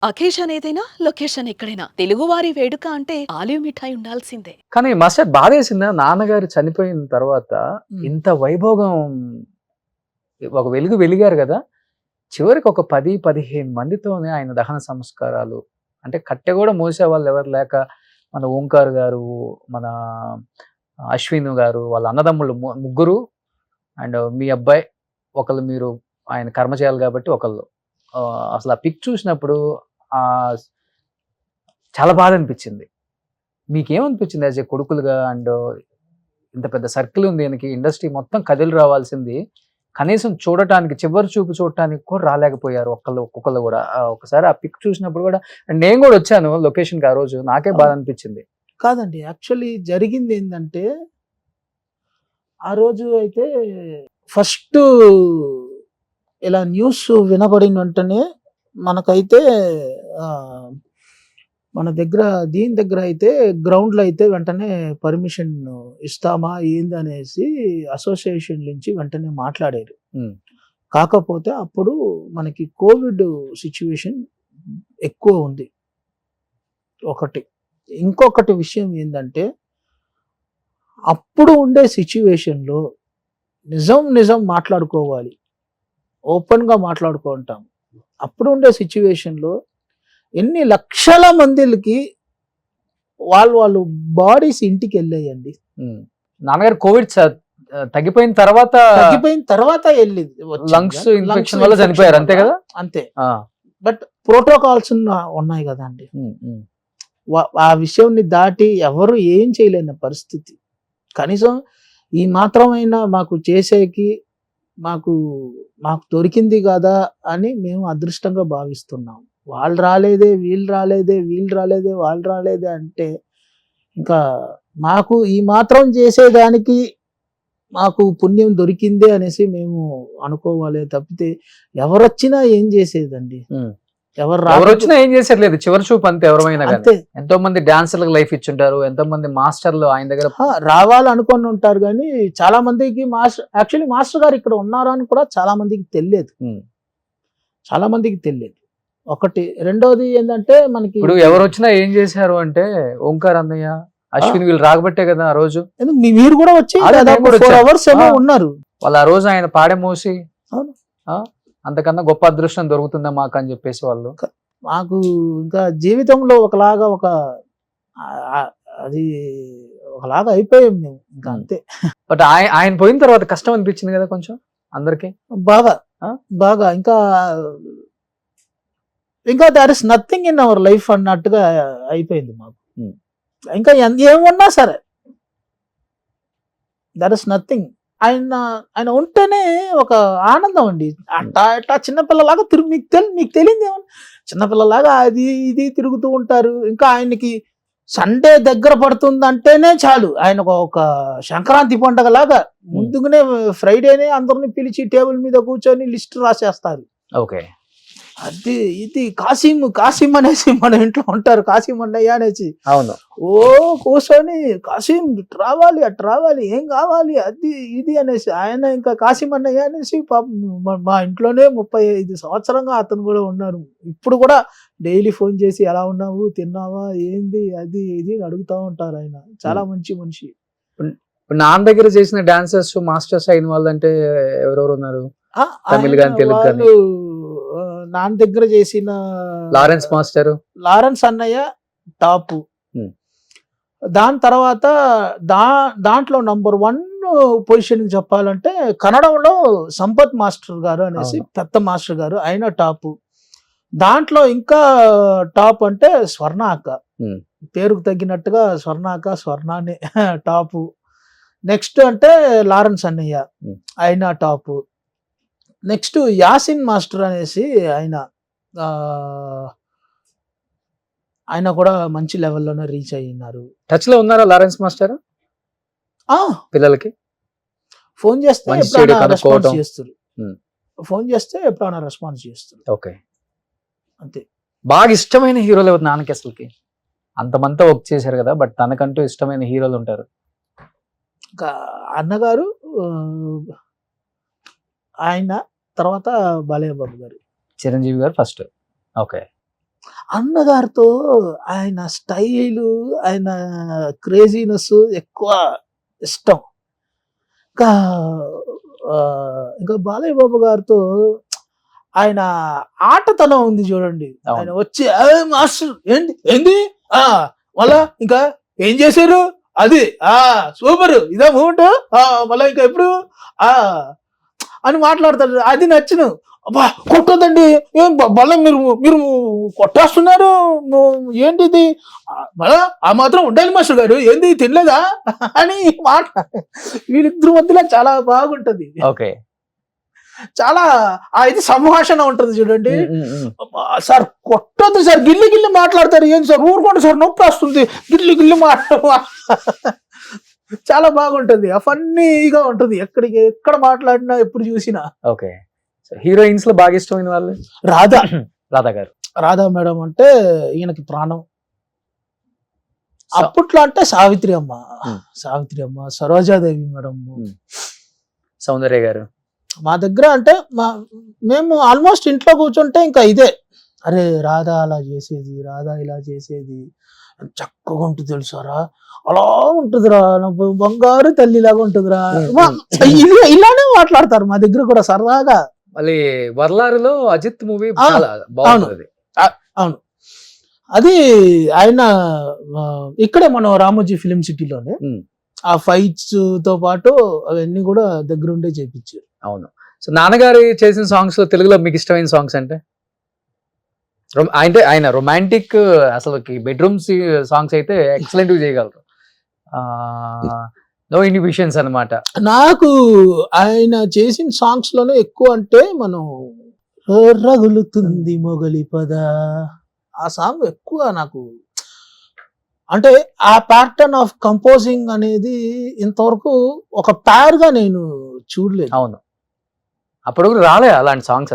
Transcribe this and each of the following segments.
Occasion ఏదైనా location ఎక్కడైనా తెలుగువారి వేడుక అంటే ఆలివ్ మిఠాయి ఉండాల్సిందే. కానీ మాస్టర్ బాధేసిందా? నాన్నగారు చనిపోయిన తర్వాత హ్మ్. ఇంత వైభోగం ఒక వెలుగు వెలిగారు గదా! చివరికి ఒక 10, 15 మందితోనే ఆయన దహన సంస్కారాలు. అంటే కట్టె గూడా మోసేవాళ్ళు ఎవరు లేక మన ఓంకార్ గారు, మన అశ్విన్ గారు వాళ్ళ అన్నదమ్ములు ముగ్గురు అండ్ మీ అబ్బాయి ఒకళ్ళు మీరు ఆయన కర్మ చేయాలి గాబట్టి ఒకళ్ళు. అసలు ఆ పిక్ చూసినప్పుడు ఆహ్, చాలా బాధనిపించింది. మీకేమనిపించింది యాస్ ఎ కొడుకులుగా అండ్ ఇంత పెద్ద సర్కిల్ ఉంది ఈయనకి ఇండస్ట్రీ మొత్తం కదిలి రావాల్సింది. కనీసం చూడటానికి చివరి చూపు చూడటానికి కూడా రాలేకపోయారు ఒక్కొక్కళ్ళు గూడా. ఒకసారి ఆ పిక్ చూసినప్పుడు గూడా నేను గూడా వచ్చాను లొకేషన్‌కి ఆ రోజు. నాకే బాధ అనిపించింది. కాదండి. యాక్చువల్లీ జరిగిందేందంటే, ఆ రోజు అయితే ఫస్టు ఇలా న్యూస్ వినబడిన వెంటనే మనకైతే ఆహ్, మన దగ్గర దీని దగ్గర అయితే గ్రౌండ్‌లో అయితే వెంటనే పర్మిషన్ ఇస్తామా? ఏందనేసి అసోసియేషన్ నుంచి వెంటనే మాట్లాడారు. హ్మ్. కాకపోతే అప్పుడు మనకి కోవిడ్ సిట్యుయేషన్ ఎక్కువ ఉంది. ఒకటి. ఇంకొకటి విషయం ఏందంటే, అప్పుడు ఉండే సిట్యుయేషన్‌లో నిజం మాట్లాడుకోవాలి. ఓపెన్‌గా మాట్లాడుకుంటాం. అప్పుడు ఉండే సిట్యుయేషన్‌లో ఎన్ని లక్షల మందిలకి వాళ్ళు బాడీస్ ఇంటికెళ్ళాయండి. హ్మ్. నాన్నగారు కోవిడ్ తగ్గిపోయిన తర్వాత తగ్గిపోయిన తర్వాత ఎళ్ళింది. వచ్చింది. లంగ్స్ ఇన్ఫెక్షన్ వల్ల చనిపోయారు అంతే గదా? అంతే. ఆ! బట్ ప్రోటోకాల్స్ ఉన్నాయి గదండీ! హ్మ్. హ్మ్. ఆ విషయంని దాటి ఎవరు ఏం చేయలేని పరిస్థితి. కనీసం ఈ మాత్రమైనా మాకు చేసేకి మాకు మాకు దొరికింది గదా! అని మేము అదృష్టంగా భావిస్తున్నాం. వాళ్ళు రాలేదే, వీళ్ళు రాలేదే, వీళ్ళు రాలేదే, వాళ్ళు రాలేదే అంటే ఇంకా మాకు ఈ మాత్రం చేసేదానికి మాకు పుణ్యం దొరికిందే అనేసి మేము అనుకోవాలే తప్పితే ఎవరొచ్చినా ఏం చేసేదండి. హ్మ్. ఎవరు ఎవరొచ్చినా ఏం చేసేది లేదు. చివరి చూపు అంతే ఎవరమైనా గాని. అంతే. ఎంతో మంది డాన్సర్‌లకు లైఫ్ ఇచ్చుంటారు. ఎంతో మంది మాస్టర్‌లు ఆయన దగ్గర రావాలనుకొని ఉంటారు గానీ, చాలా మందికి యాక్చువల్లీ మాస్టర్ గారు ఇక్కడ ఉన్నారు అని కూడా చాలా మందికి తెలియదు. హ్మ్. చాలా మందికి తెలియదు. ఒకటి. రెండోది ఏందంటే మనకి ఇప్పుడు ఎవరొచ్చినా ఏం చేశారు అంటే ఓంకార్ అన్నయ్య, అశ్విన్ వీళ్ళు రాకబట్టే కదా ఆ రోజు. ఎందుకు మీరు కూడా వచ్చి అదే నేను దాదాపు కూడా 4 వచ్చాను. అవర్స్ ఏమో ఆ! ఉన్నారు. వాళ్ళు ఆ రోజు ఆయన పాడె మోసి అవును. ఆ! అంతకన్నా గొప్ప అదృష్టం దొరుకుతుందా మాకని చెప్పేసి వాళ్ళు. మాకు ఇంకా జీవితంలో ఒకలాగా ఆహ్, అది ఒకలాగా అయిపోయాం మేము. ఇంకా హ్మ్. అంతే. బట్ ఆయన పోయిన తర్వాత కష్టం అనిపించింది కదా కొంచెం అందరికి. బాగా. ఆ? బాగా ఇంకా there is nothing in our life అన్నట్టుగా అయిపోయింది మాకు. హ్మ్. ఇంకా ఏమున్నా సరే దర్ ఇస్ నథింగ్. ఆయన ఉంటేనే ఒక ఆనందం అండి. అట్టా చిన్నపిల్లలాగా మీకు తెలియదేమో చిన్నపిల్లలాగా అది ఇది తిరుగుతూ ఉంటారు. ఇంకా ఆయనకి సండే దగ్గర పడుతుందంటేనే చాలు. ఆయనకు ఒక సంక్రాంతి పండగలాగా ముందుగానే ఫ్రైడేనే అందరిని పిలిచి టేబుల్ మీద కూర్చొని లిస్ట్ రాసేస్తారు. ఓకే. అది ఇది కాసిం అనేసి మన ఇంట్లో ఉంటారు. కాసిం అన్నయ్య అనేసి. అవును. ఓ కూర్చొని కాసిం ఇటు రావాలి, అటు రావాలి, ఏం కావాలి అది ఇది అనేసి ఆయన ఇంకా కాసిం అన్నయ్య అనేసి పాపం మా ఇంట్లోనే 35 సంవత్సరంగా అతను కూడా ఉన్నారు. ఇప్పుడు కూడా డైలీ ఫోన్ చేసి ఎలా ఉన్నావు, తిన్నావా, ఏంది అది ఇది అని అడుగుతా ఉంటారు ఆయన. చాలా మంచి మనిషి. ఇప్పుడు నాన్న దగ్గర చేసిన డాన్సర్స్ మాస్టర్స్ అయిన వాళ్ళంటే ఎవరెవరు ఉన్నారు? తమిళ్ గాని, తెలుగు గాని. వాళ్ళు నాన్న దగ్గర చేసిన లారెన్స్ మాస్టర్, లారెన్స్ అన్నయ్య టాపు. హ్మ్. దాని తర్వాత దాంట్లో నంబర్ 1 పొజిషన్ చెప్పాలంటే కన్నడంలో సంపత్ మాస్టర్ గారు అనేసి అవును. పెద్ద మాస్టర్ గారు ఆయన టాపు. దాంట్లో ఇంకా టాప్ అంటే స్వర్ణ అక్క. హ్మ్. పేరుకు తగ్గినట్టుగా స్వర్ణానే టాపు. నెక్స్ట్ అంటే లారెన్స్ అన్నయ్య హ్మ్. ఆయన టాపు. నెక్స్ట్ యాసిన్ మాస్టర్ అనేసి ఆయన ఆహ్, ఆయన కూడా మంచి లెవెల్‌లోనే రీచ్ అయ్యున్నారు. టచ్ లో ఉన్నారా లారెన్స్ మాస్టర్ ఆ! పిల్లలకి? ఫోన్ చేస్తే మంచి చెడు ఎప్పుడైనా రెస్పాన్స్ కనుక్కోవటం. చేస్తురు. హ్మ్. ఫోన్ చేస్తే ఎప్పుడైనా రెస్పాన్స్ చేస్తురు. ఓకే. అంతే. బాగా ఇష్టమైన హీరోలు ఎవరు నాన్నకి అసలకి? అంతమంతా వర్క్ చేశారు కదా! బట్ తనకంటూ ఇష్టమైన హీరోలు ఉంటారు. ఇంకా అన్నగారు ఆహ్, ఆయన తర్వాత బాలయ్య బాబు గారు. చిరంజీవి గారు ఫస్ట్. ఓకే. అన్నగారితో ఆయన స్టైలు, ఆయన క్రేజీనెస్ ఎక్కువ ఇష్టం. ఇంకా ఇంకా బాలయ్య బాబు గారితో ఆయన ఆటతనం ఉంది చూడండి. అవును. ఆయన వచ్చి మాస్టర్ ఏంటి ఏంది మళ్ళా ఇంకా ఏం చేశారు అది సూపర్ ఇదే మూమెంట్ మళ్ళా ఇంకా ఎప్పుడు అని మాట్లాడతాడు. అది నచ్చును. అబ్బా కొట్టదండి, ఏం మళ్ళీ మీరు కొట్టేస్తున్నారు ఏంటిది, మళ్ళా ఆ మాత్రం ఉండాలి మాస్టర్ గారు, ఏంది తినలేదా అని మాట. వీళ్ళిద్దరి మధ్యలో చాలా బాగుంటది. ఓకే. చాలా ఇది సంభాషణ ఉంటది చూడండి. సార్ కొట్టొద్దు సార్, గిల్లి గిల్లి మాట్లాడతారు, ఏం సార్ ఊరుకోండి సార్ నొప్పి వస్తుంది, గిల్లి గిల్లి చాలా బాగుంటది. ఫన్నీగా ఉంటది ఎక్కడ మాట్లాడినా ఎప్పుడు చూసినా. ఓకే. హీరోయిన్స్ లో బాగా ఇష్టమైన వాళ్ళు రాధా గారు. రాధా మేడం అంటే ఈయనకి ప్రాణం. అప్పట్లో అంటే సావిత్రి అమ్మ, సరోజాదేవి మేడం, సౌందర్య గారు. మా దగ్గర అంటే మేము ఆల్మోస్ట్ ఇంట్లో కూర్చుంటే ఇంకా ఇదే, అరే రాధా అలా చేసేది, రాధా ఇలా చేసేది, చక్కగా ఉంటుంది తెలుసారా, అలా ఉంటుందిరా, బంగారు తల్లిలాగా ఉంటుందిరా, ఇలానే మాట్లాడతారు మా దగ్గర కూడా సరదాగా. మళ్ళీ వర్లారులో అజిత్ మూవీ చాలా బాగుంది. అవును, అది ఆయన ఇక్కడే మనం రామోజీ ఫిలిం సిటీలోనే ఆ ఫైట్స్ తో పాటు అవన్నీ కూడా దగ్గరుండే చేపించారు. అవును. సో నాన్నగారు చేసిన సాంగ్స్ లో తెలుగులో మీకు ఇష్టమైన సాంగ్స్ అంటే ఆయన రొమాంటిక్ అసలు బెడ్రూమ్ సాంగ్స్ అయితే ఎక్సలెంట్ గా చేయగలరు. నో ఇన్హిబిషన్స్ అన్నమాట. నాకు ఆయన చేసిన సాంగ్స్ లోనే ఎక్కువ అంటే మనం రగులుతుంది మొగలి పద, ఆ సాంగ్ ఎక్కువ నాకు అంటే ఆ ప్యాటర్న్ ఆఫ్ కంపోజింగ్ అనేది ఇంతవరకు ఒక ప్యార్ గా నేను చూడలేదు. అవును, అప్పుడు రాలే అలాంటి సాంగ్స్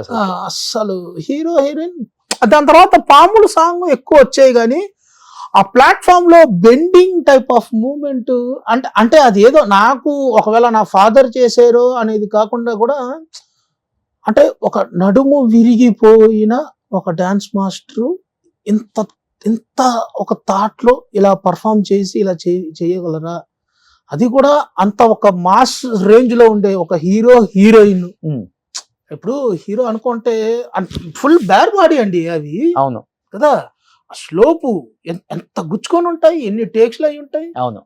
అసలు హీరో హీరోయిన్. దాని తర్వాత పాములు సాంగ్ ఎక్కువ వచ్చాయి కానీ ఆ ప్లాట్ఫామ్ లో బెండింగ్ టైప్ ఆఫ్ మూమెంట్ అంటే అది ఏదో నాకు ఒకవేళ నా ఫాదర్ చేశారో అనేది కాకుండా కూడా అంటే ఒక నడుము విరిగిపోయిన ఒక డాన్స్ మాస్టర్ ఇంత ఒక థాట్ లో ఇలా పర్ఫామ్ చేసి ఇలా చేయగలరా, అది కూడా అంత ఒక మాస్ రేంజ్ లో ఉండే ఒక హీరోయిన్. ఇప్పుడు హీరో అనుకుంటే ఫుల్ బ్యార్ బాడీ అండి అవి. అవును కదా, స్లోపు ఎంత గుచ్చుకొని ఉంటాయి, ఎన్ని టేక్స్ అయి ఉంటాయి. అవును,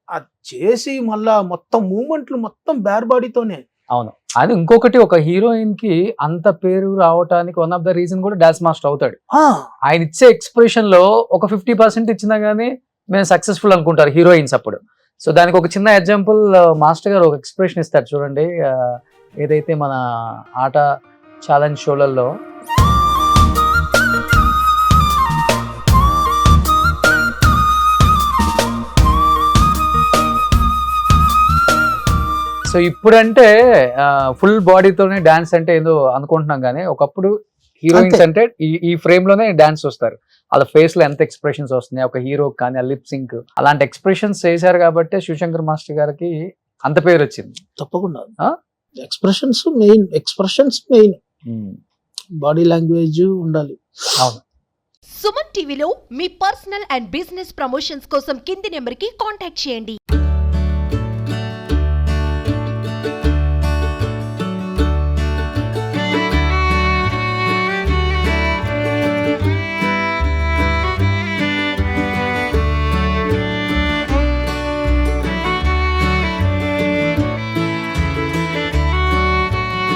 అది చేసి మళ్ళా మొత్తం మూమెంట్లు మొత్తం బ్యార్ బాడీతోనే. అవును. అది ఇంకొకటి, ఒక హీరోయిన్ కి అంత పేరు రావడానికి వన్ ఆఫ్ ద రీజన్ కూడా డాన్స్ మాస్టర్ అవుతాడు. ఆయన ఇచ్చే ఎక్స్ప్రెషన్ లో ఒక 50% ఇచ్చినా గానీ మేము సక్సెస్ఫుల్ అనుకుంటారు హీరోయిన్స్ అప్పుడు. సో దానికి ఒక చిన్న ఎగ్జాంపుల్, మాస్టర్ గారు ఒక ఎక్స్ప్రెషన్ ఇస్తారు చూడండి, ఏదైతే మన ఆట ఛాలెంజ్ షోలలో సో ఇప్పుడంటే ఫుల్ బాడీతోనే డాన్స్ అంటే ఏదో అనుకుంటున్నాం కానీ ఒకప్పుడు హీరోయిన్స్ అంటే ఈ ఫ్రేమ్ లోనే డాన్స్ వస్తారు, వాళ్ళ ఫేస్ లో ఎంత ఎక్స్ప్రెషన్స్ వస్తున్నాయి ఒక హీరో కానీ, ఆ లిప్ సింక్ అలాంటి ఎక్స్ప్రెషన్స్ చేశారు కాబట్టి శివశంకర్ మాస్టర్ గారికి అంత పేరు వచ్చింది. తప్పకుండా ఎక్స్ప్రెషన్స్ మెయిన్ బాడీ లాంగ్వేజ్ ఉండాలి. అవును. సుమన్ టీవీలో మీ పర్సనల్ అండ్ బిజినెస్ ప్రమోషన్స్ కోసం కింది నెంబర్కి కాంటాక్ట్ చేయండి.